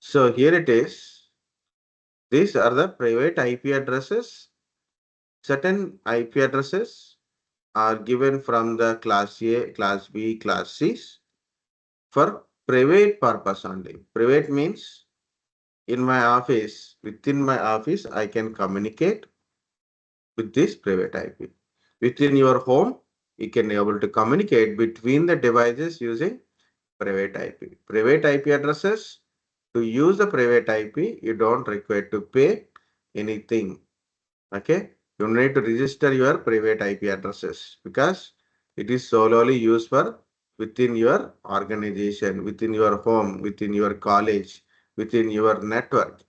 So here it is. These are the private IP addresses. Certain IP addresses are given from the class A, class B, class C for private purpose only. Private means in my office, within my office, I can communicate with this private IP. Within your home, you can able to communicate between the devices using private IP. Private IP addresses, to use the private IP, you don't require to pay anything. Okay, you need to register your private IP addresses because it is solely used for within your organization, within your home, within your college, within your network.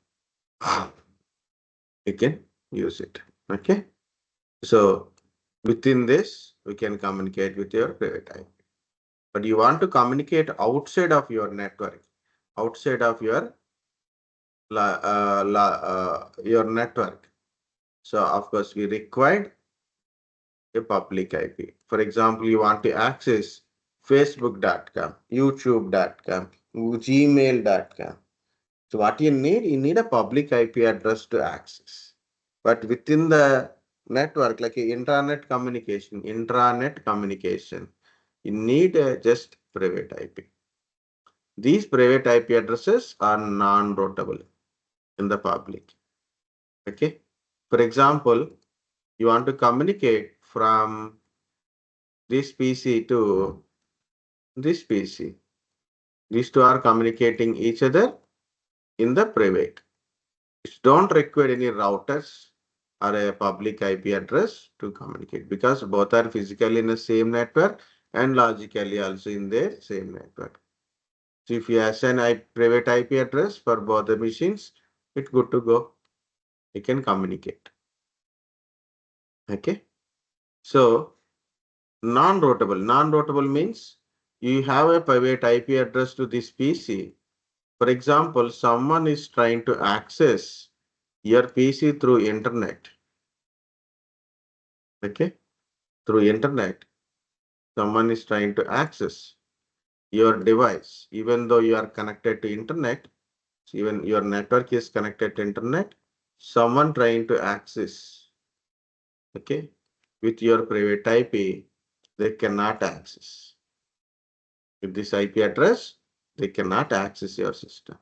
You can use it. Okay, so within this, we can communicate with your private IP. But you want to communicate outside of your network, outside of your network. So of course, we required a public IP. For example, you want to access facebook.com, youtube.com, gmail.com. So what you need a public IP address to access. But within the network, like intranet communication, you need just private IP. These private IP addresses are non-routable in the public. Okay. For example, you want to communicate from this PC to this PC. These two are communicating each other in the private. It don't require any routers or a public IP address to communicate because both are physically in the same network and logically also in the same network. So if you assign a private IP address for both the machines, it's good to go. You can communicate. Okay. So non-routable. Non-routable means you have a private IP address to this PC. For example, someone is trying to access your PC through internet. Okay, through internet, someone is trying to access your device, even though you are connected to internet, even your network is connected to internet, someone trying to access, okay, with your private IP, they cannot access. With this IP address, they cannot access your system.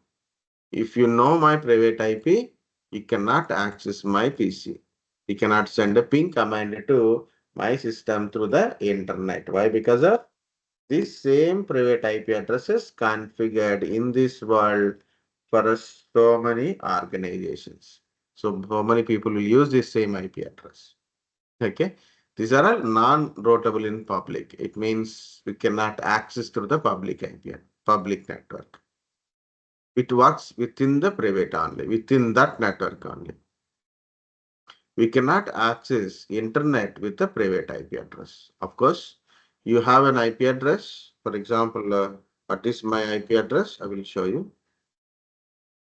If you know my private IP, you cannot access my PC. You cannot send a ping command to my system through the internet. Why? Because of this same private IP addresses configured in this world for so many organizations. So many people will use this same IP address. Okay. These are all non-routable in public. It means we cannot access through the public IP, public network. It works within the private only, within that network only. We cannot access internet with a private IP address. Of course, you have an IP address. For example, what is my IP address? I will show you.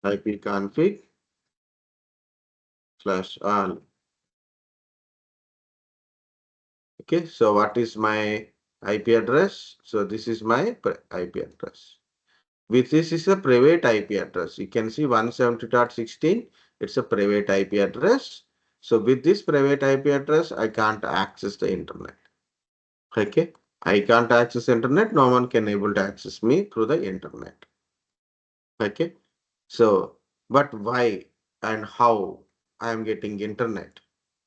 ipconfig/all. Okay, so what is my IP address? So this is my IP address. With this is a private IP address. You can see 170.16. It's a private IP address. So with this private IP address, I can't access the internet. Okay. I can't access internet. No one can able to access me through the internet. Okay. So, but why and how I am getting internet?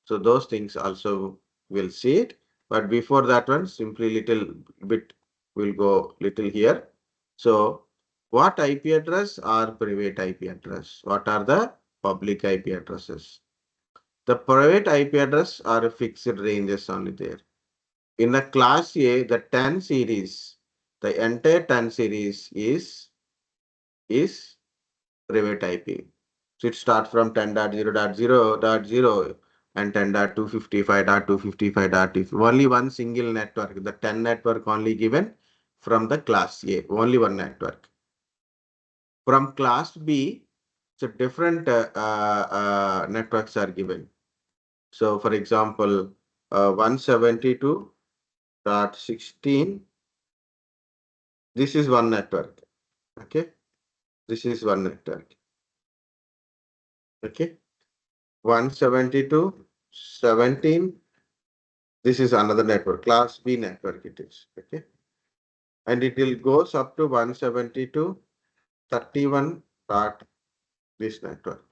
So those things also we'll see it. But before that one, simply little bit we'll go little here. So what IP address or private IP address? What are the public IP addresses? The private IP address are fixed ranges only there. In the class A, the 10 series, the entire 10 series is private IP. So it starts from 10.0.0.0 and 10.255.255.2. Only one single network, the 10 network only given from the class A, only one network. From class B, so different networks are given. So for example, 172.16, this is one network. Okay. This is one network. Okay. 172.17. This is another network, class B network it is. Okay. And it will goes up to 172.31 dot this network.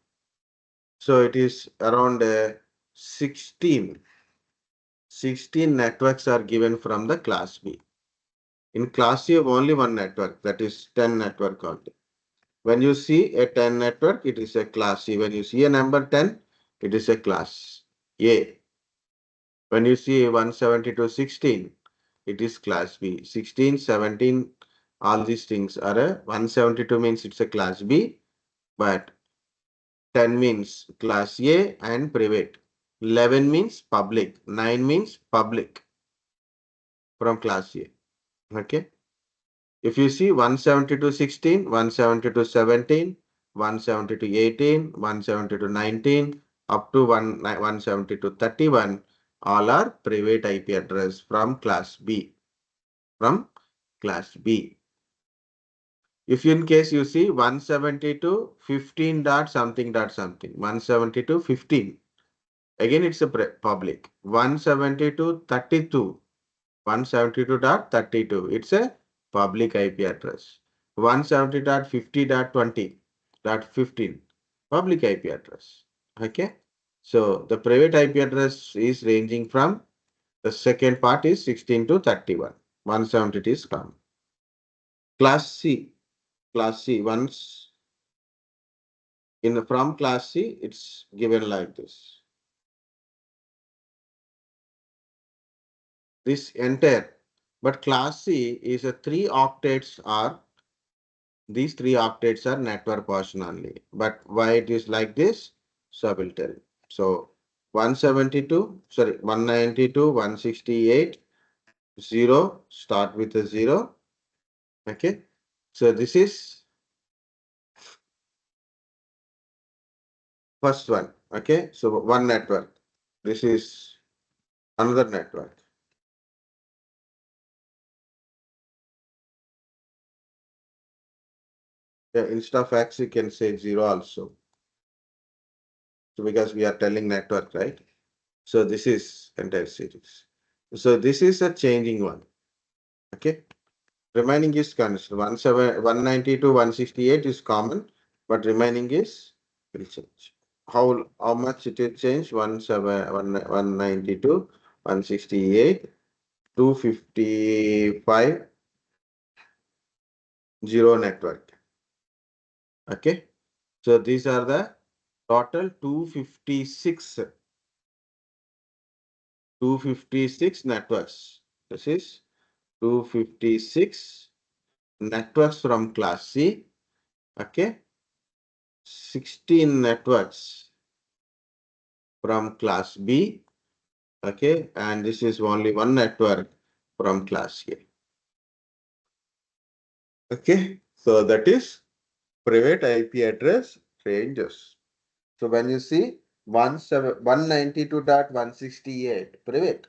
So it is around 16 networks are given from the class B. In class C, you have only one network, that is 10 network only. When you see a 10 network, it is a class C. When you see a number 10, it is a class A. When you see 172.16, it is class B. 16, 17, all these things are a 172 means it's a class B, but 10 means class A and private. 11 means public. 9 means public from class A. Okay. If you see 172.16, 172.17, 172.18, 172.19, up to 172.31, all are private IP address from class B. From class B. If in case you see 172.15 dot something, 172.15, again it's a public. 172.32. 172.32. It's a public IP address. 170.50.20.15 public IP address. Okay. So the private IP address is ranging from the second part is 16 to 31. 170 is common. Class C. Class C. Once from class C, it's given like this. This entire. But class C is a 3 octets are. These 3 octets are network portion only. But why it is like this? So I will tell. So 172, sorry, 192, 168, 0, start with a 0. Okay. So this is first one. Okay. So one network. This is another network. Yeah, instead of X, you can say 0 also. So because we are telling network, right? So this is entire series. So this is a changing one. Okay. Remaining is constant. 190 to 168 is common, but remaining is will change. How much it will change? 192, 168, 255, 0 network. Okay. So these are the total 256 networks. This is 256 networks from class C. Okay. 16 networks from class B. Okay. And this is only one network from class A. Okay. So that is private IP address ranges. So when you see 192.168 private,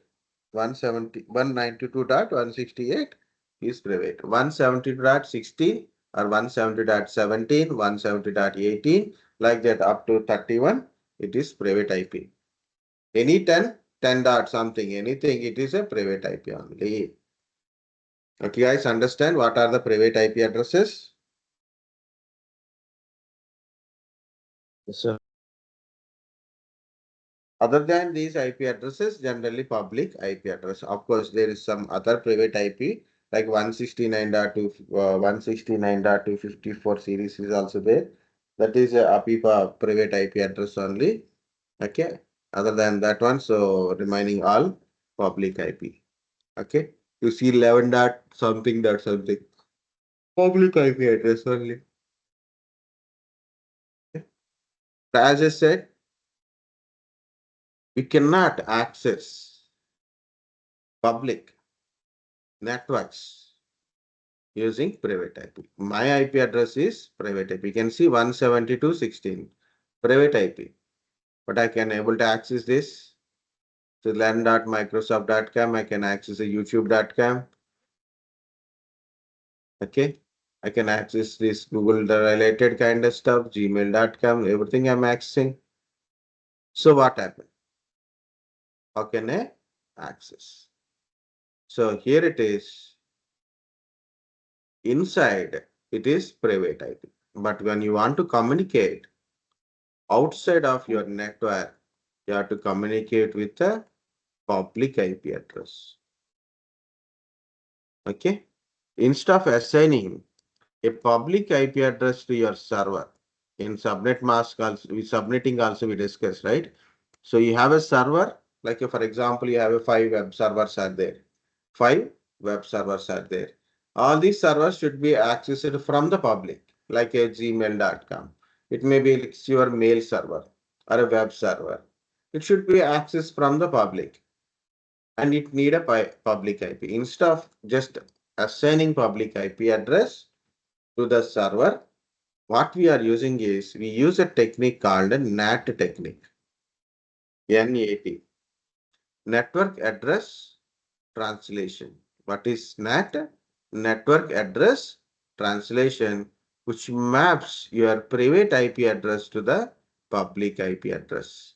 192.168 is private. 170.60 or 170.17, 170.18, like that up to 31, it is private IP. Any 10 dot something, anything, it is a private IP only. Okay, guys, understand what are the private IP addresses? Yes, sir. Other than these IP addresses, generally public IP address. Of course, there is some other private IP like 169.2, 169.254 series is also there. That is a APIPA private IP address only. Okay. Other than that one, so remaining all public IP. Okay. You see 11 dot something dot something. Public IP address only. Okay. As I said, we cannot access public networks using private IP. My IP address is private IP. You can see 172.16 private IP, but I can able to access this. So learn.microsoft.com, I can access a youtube.com. Okay. I can access this Google related kind of stuff, gmail.com, everything I'm accessing. So what happened? How can I access? So here it is. Inside, it is private IP. But when you want to communicate outside of your network, you have to communicate with a public IP address. Okay. Instead of assigning a public IP address to your server, in subnet mask also, subnetting also we discussed, right? So you have a server, like for example, you have a 5 web servers are there. 5 web servers are there. All these servers should be accessed from the public, like a gmail.com. It may be it's your mail server or a web server. It should be accessed from the public and it need a public IP. Instead of just assigning public IP address to the server, what we are using is we use a technique called a NAT technique. NAT. Network address translation. What is NAT? Network address translation, which maps your private IP address to the public IP address.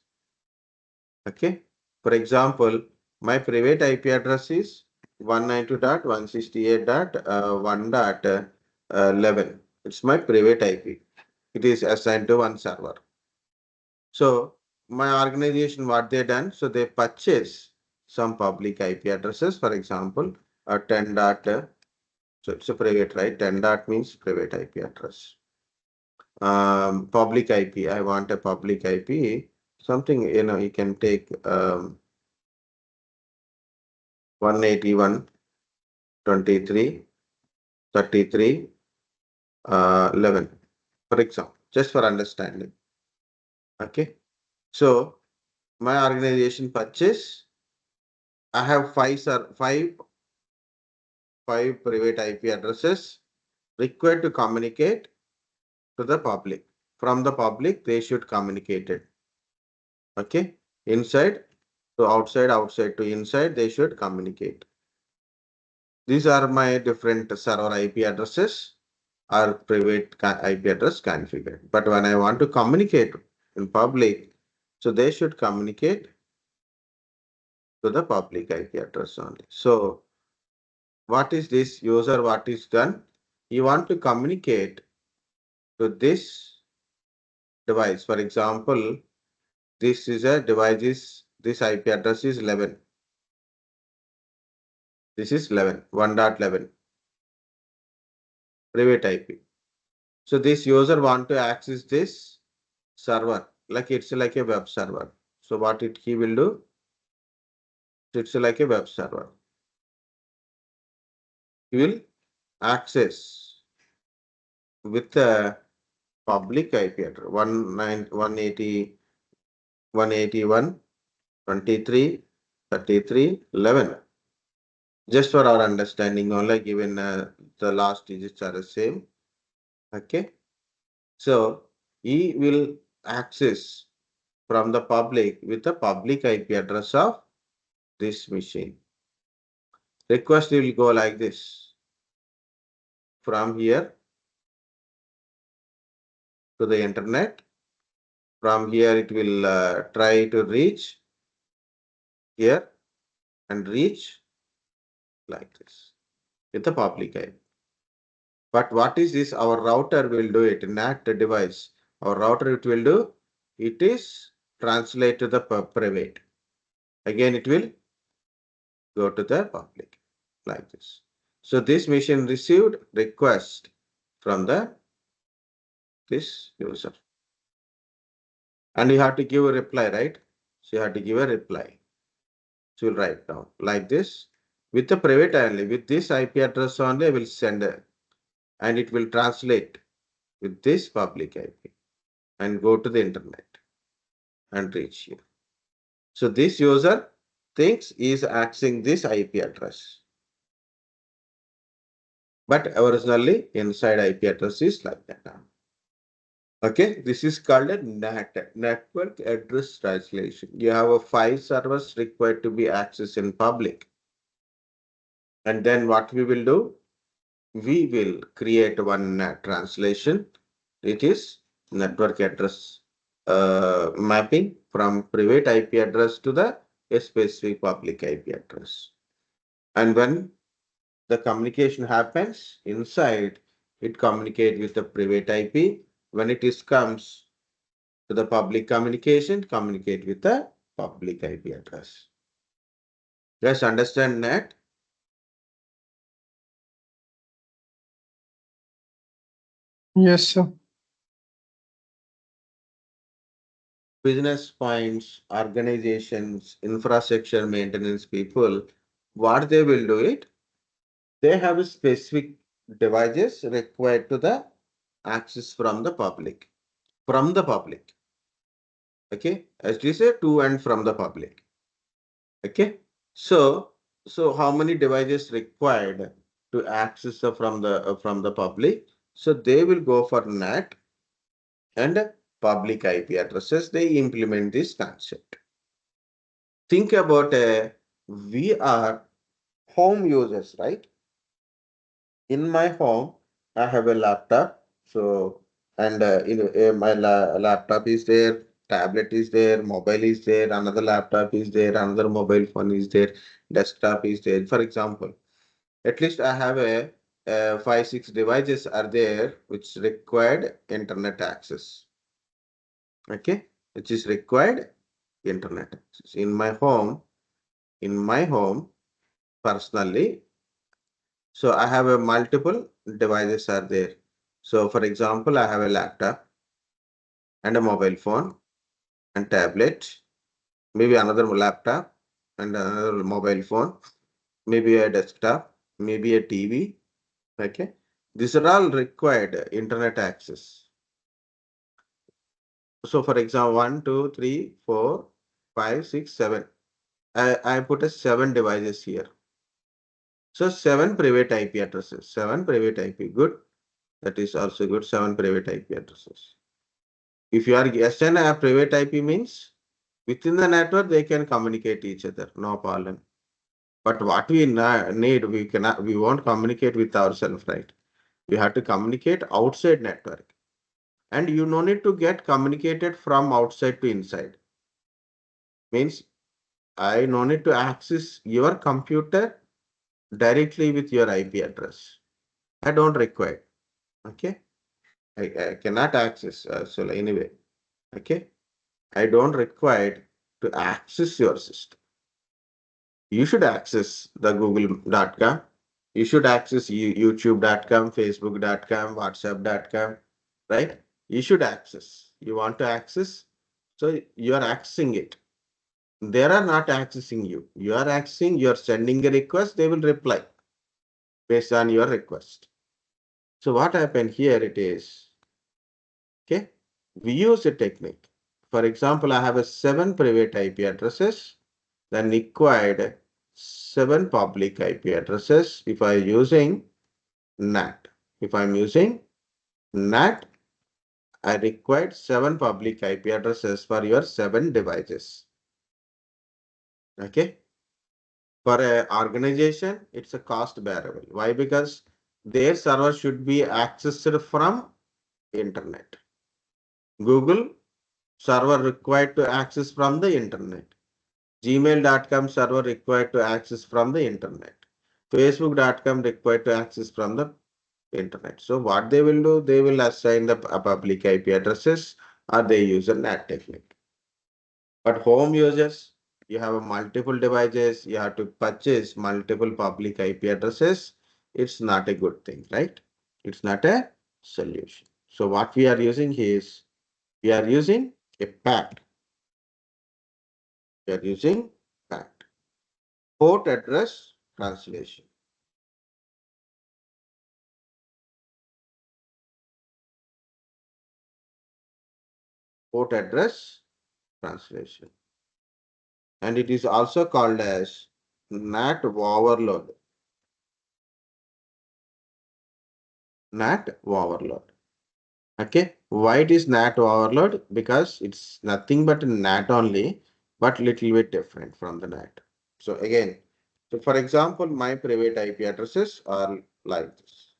Okay. For example, my private IP address is 192.168.1.11. It's my private IP. It is assigned to one server. So my organization, what they done? So they purchase some public IP addresses, for example, 10 dot, so it's a private, right? 10 dot means private IP address. Public IP, I want a public IP, something, you can take 181.23.33.11, for example, just for understanding. Okay. So my organization purchase, I have five private IP addresses required to communicate to the public. From the public, they should communicate it. Okay. Inside to outside, outside to inside, they should communicate. These are my different server IP addresses or private IP address configured. But when I want to communicate in public, so they should communicate to the public IP address only. So what is this user? What is done? You want to communicate to this device. For example, this is a device, this IP address is 11. This is 11, 1.11, private IP. So this user want to access this server, like it's like a web server. So what he will do? It's like a web server. He will access with a public IP address 181.23.33.11. Just for our understanding only, given the last digits are the same. Okay. So he will access from the public with the public IP address of this machine. Request will go like this. From here to the internet. From here it will try to reach here and reach like this with the public IP. But what is this? Our router will do it, NAT device. Our router it will do, it is translate to the private. Again, it will go to the public like this. So this machine received request from this user. And you have to give a reply, right? So you have to give a reply. So you'll write down like this. With the private only, with this IP address only, I will send it. And it will translate with this public IP and go to the internet and reach you. So this user thinks is accessing this IP address. But originally inside IP address is like that. Okay, this is called a NAT, network address translation. You have a 5 servers required to be accessed in public. And then what we will do? we will create one translation. It is network address mapping from private IP address to the specific public IP address. And when the communication happens inside, it communicate with the private IP. When it is comes to the public communication, communicate with the public IP address. Just understand that Yes, sir. business points, organizations, infrastructure maintenance people, what they will do it, they have a specific devices required to the access from the public. From the public. Okay. As we say, to and from the public. Okay. So, so how many devices required to access from the public? So they will go for NAT and public IP addresses. They implement this concept. Think about we are home users, right? In my home, I have a laptop. So, and my laptop is there, tablet is there, mobile is there, another laptop is there, another mobile phone is there, desktop is there. For example, at least I have five, six devices are there which required internet access. Okay, which is required internet access. In my home, personally, so I have a multiple devices are there. So for example, I have a laptop and a mobile phone and tablet, maybe another laptop and another mobile phone, maybe a desktop, maybe a TV. Okay. These are all required internet access. So for example, 1, 2, 3, 4, 5, 6, 7. I put a 7 devices here. So 7 private IP addresses, 7 private IP. Good. That is also good. 7 private IP addresses. If you are SN a private IP means within the network they can communicate each other, no problem. But what we need, we won't communicate with ourselves, right? We have to communicate outside network. And you no need to get communicated from outside to inside. Means I no need to access your computer directly with your IP address. I don't require. Okay. I cannot access. So anyway, okay. I don't require to access your system. You should access the google.com. You should access youtube.com, facebook.com, whatsapp.com, right? You should access. You want to access, so you are accessing it. They are not accessing you. You are accessing, you are sending a request, they will reply based on your request. So what happened here it is, okay, we use a technique. For example, I have a 7 private IP addresses, then required 7 public IP addresses if I using NAT. If I'm using NAT, I required 7 public IP addresses for your 7 devices. Okay. For an organization, it's a cost bearable. Why? Because their server should be accessed from internet. Google server required to access from the internet. Gmail.com server required to access from the internet. Facebook.com required to access from the internet. So what they will do, they will assign the public IP addresses or they use a NAT technique. But home users, you have a multiple devices, you have to purchase multiple public IP addresses. It's not a good thing, right? It's not a solution. So what we are using is, we are using a PAT. We are using PAT, port address translation. Port address translation. And it is also called as NAT overload. NAT overload. Okay. Why it is NAT overload? Because it's nothing but NAT only, but little bit different from the NAT. So again, so for example, my private IP addresses are like this.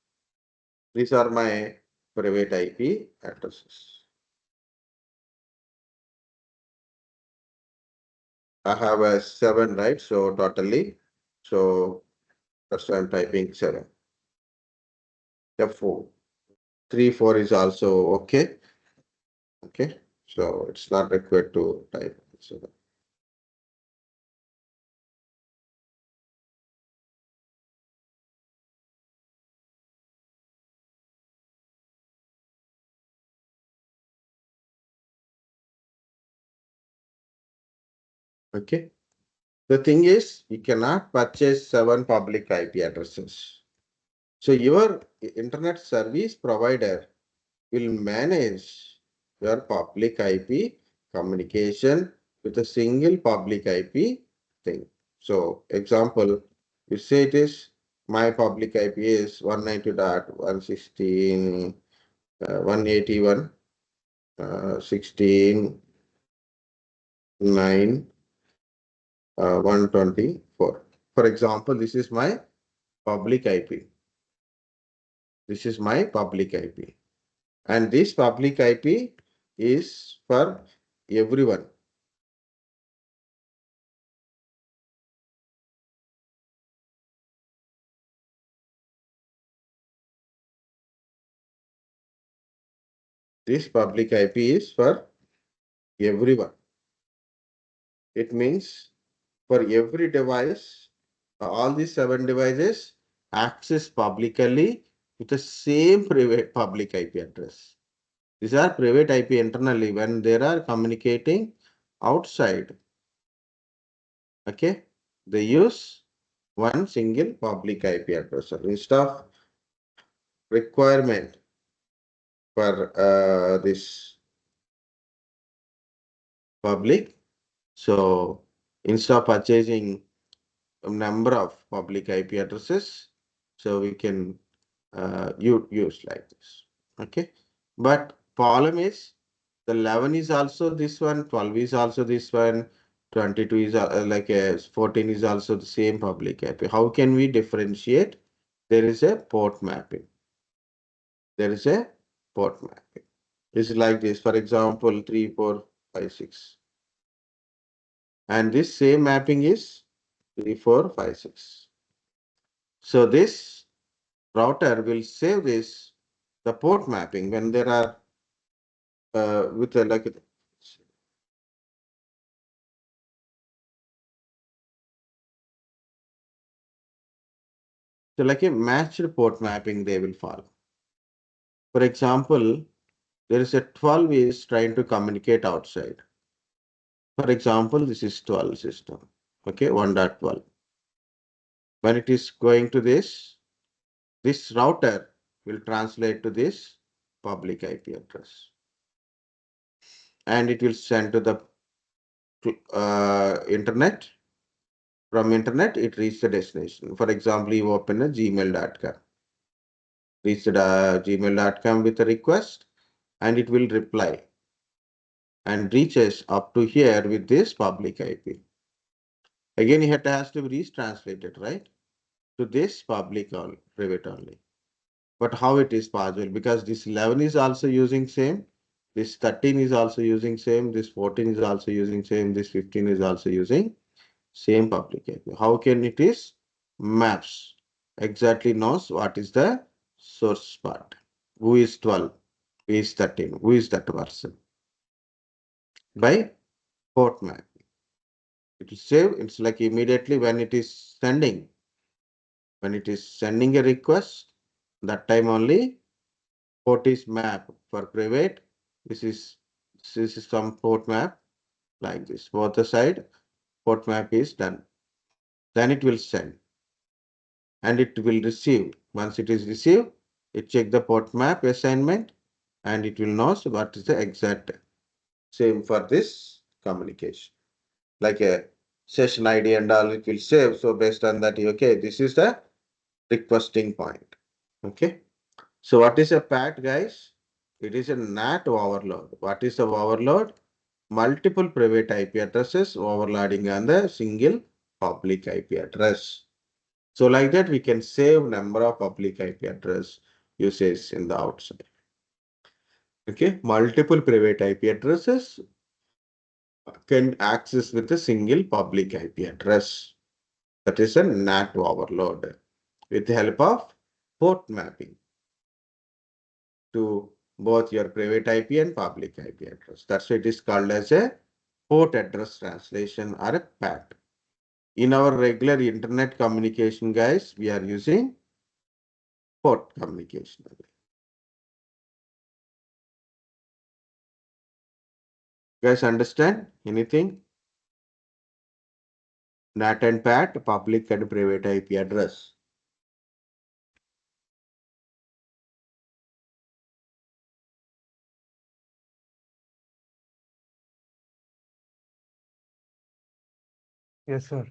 These are my private IP addresses. I have a 7, right? So totally, so that's why I'm typing 7. F4. 3, 4 is also okay. Okay. So it's not required to type 7. Okay. The thing is, you cannot purchase 7 public IP addresses. So your internet service provider will manage your public IP communication with a single public IP thing. So example, you say it is my public IP is 192.116, 181, 16, 9, 124. For example, this is my public IP. This is my public IP. And this public IP is for everyone. This public IP is for everyone. It means for every device, all these 7 devices access publicly with the same private public IP address. These are private IP internally when they are communicating outside. Okay, they use one single public IP address. So instead of requirement for this public, so instead of purchasing a number of public IP addresses, so we can use like this. Okay, but problem is the 11 is also this one, 12 is also this one, 22 is like a 14 is also the same public IP. How can we differentiate? There is a port mapping. There is a port mapping. It's like this, for example, 3, 4, 5, 6. And this same mapping is 3, 4, 5, 6. So this router will save this, the port mapping when there are with a, like so like a matched port mapping they will follow. For example, there is a 12 is trying to communicate outside. For example, this is 12 system. Okay, 1.12. When it is going to this router will translate to this public IP address. And it will send to the internet. From internet, it reaches the destination. For example, you open a gmail.com. Reach the gmail.com with a request and it will reply and reaches up to here with this public IP. Again, it has to be retranslated, right? To this public or private only. But how it is possible? Because this 11 is also using same, this 13 is also using same, this 14 is also using same, this 15 is also using same public IP. How can it is maps? Exactly knows what is the source part. Who is 12? Who is 13? Who is that person? By port map. It will save, it's like immediately when it is sending a request, that time only port is map for private. This is some port map like this. Both the side port map is done. Then it will send and it will receive. Once it is received, it check the port map assignment and it will know what is the exact same for this communication. Like a session ID and all, it will save. So based on that, okay, this is the requesting point. Okay. So what is a PAT, guys? It is a NAT overload. What is the overload? Multiple private IP addresses overloading on the single public IP address. So like that, we can save number of public IP address. usage in the outside. Okay, multiple private IP addresses can access with a single public IP address. That is a NAT overload with the help of port mapping to both your private IP and public IP address. That's why it is called as a port address translation or a PAT. In our regular internet communication, guys, we are using port communication. Guys, understand anything? NAT and PAT, public and private IP address. Yes, sir.